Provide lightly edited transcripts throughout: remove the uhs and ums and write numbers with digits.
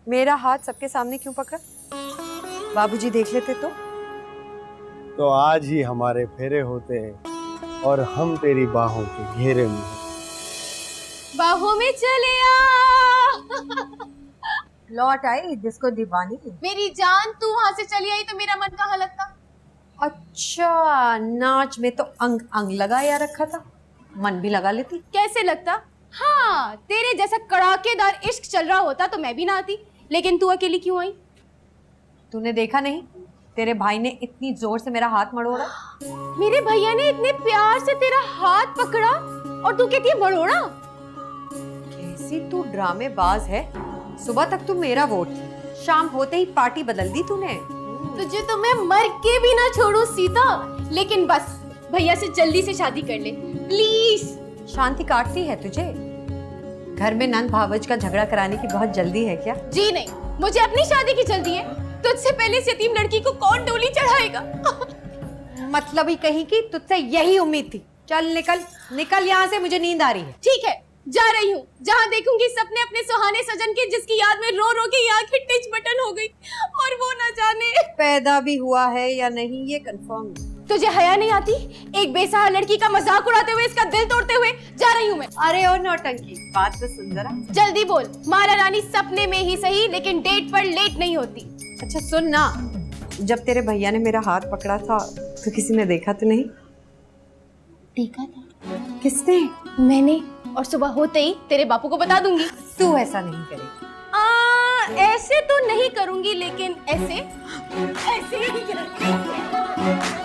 मेरा हाथ सबके सामने क्यों पकड़ा? बाबूजी देख लेते तो आज ही हमारे फेरे होते हैं और हम तेरी बाहों के घेरे में। बाहों में चले आ। लौट आई जिसको दीवानी। मेरी जान, तू वहां से चली आई तो मेरा मन कहाँ लगता? अच्छा, नाच में तो अंग अंग लगाया रखा था, मन भी लगा लेती। कैसे लगता? हाँ, तेरे जैसा कड़ाकेदार इश्क चल रहा होता तो मैं भी ना आती, लेकिन तू अकेली क्यों आई? तूने देखा नहीं, तेरे भाई ने इतनी जोर से मेरा हाथ मड़ोड़ा। मेरे भैया ने इतने प्यार से तेरा हाथ पकड़ा और तू कहती है मड़ोड़ा? कैसी तू ड्रामेबाज है। सुबह तक तू मेरा वोट थी, शाम होते ही पार्टी बदल दी तूने। तुझे तो मैं मर के भी ना छोड़ू सीता, लेकिन बस भैया से जल्दी से शादी कर ले प्लीज। शांति काटती है तुझे? घर में नंद भावज का झगड़ा कराने की बहुत जल्दी है क्या? जी नहीं, मुझे अपनी शादी की जल्दी है। तुझसे पहले इस यतीम लड़की को कौन डोली चढ़ाएगा? मतलब ही कहीं की तुझसे यही उम्मीद थी। चल निकल निकल यहाँ से, मुझे नींद आ रही है। ठीक है, जा रही हूँ। जहाँ देखूंगी सपने अपने सुहाने सजन के, जिसकी याद में रो रो के आंखें टिच बटन हो गई, और वो न जाने पैदा भी हुआ है या नहीं ये कंफर्म। तुझे हया नहीं आती? एक बेसहारा लड़की का मजाक उड़ाते हुए, इसका दिल तोड़ते हुए जा रही हूँ मैं। अरे ओ नौटंकी, बात तो सुन जरा। जल्दी बोल। माला रानी सपने में ही सही, लेकिन डेट पर लेट नहीं होती। अच्छा सुन ना, जब तेरे भैया ने मेरा हाथ पकड़ा था तो किसी ने देखा तो नहीं? देखा था। किसने? मैंने, और सुबह होते ही तेरे बापू को बता दूंगी। तू ऐसा नहीं करेगी। ऐसे तो नहीं करूंगी, लेकिन ऐसे ऐसे ही करूंगी।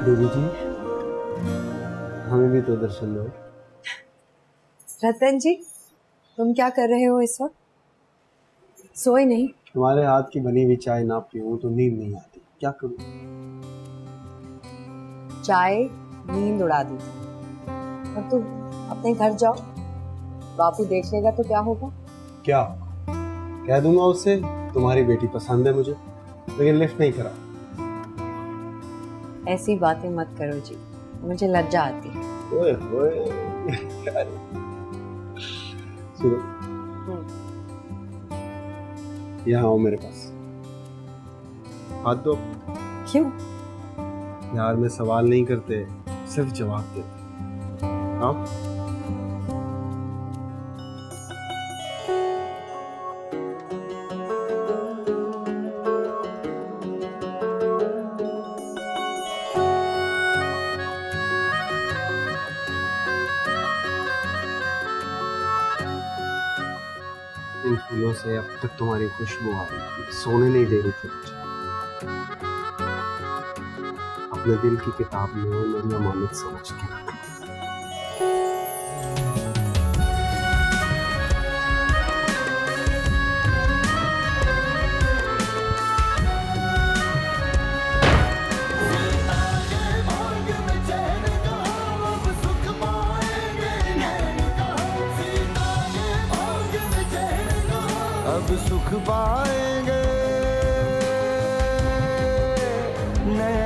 देवी जी, हमें भी तो दर्शन दो। रतन जी, तुम क्या कर रहे हो इस वक्त? सोए नहीं? तुम्हारे हाथ की बनी हुई चाय ना पीऊं तो नींद नहीं आती, क्या करूं? चाय नींद उड़ा दी और तुम अपने घर जाओ। बापू देख लेगा तो क्या होगा? क्या कह दूंगा उससे, तुम्हारी बेटी पसंद है मुझे, लेकिन लिफ्ट नहीं करा। ऐसी बातें मत करो जी, मुझे लज्जा आती है। ओए ओए, सुनो, यहाँ आओ मेरे पास, हाथ दो। क्यों? यार में सवाल नहीं करते, सिर्फ जवाब देते। आओ। इन फूलों से अब तक तुम्हारी खुशबू आ रही थी, सोने नहीं दे रही थी मुझे। अपने दिल की किताब में मेरी अमानत समझ के रख। अब सुख पाएंगे नए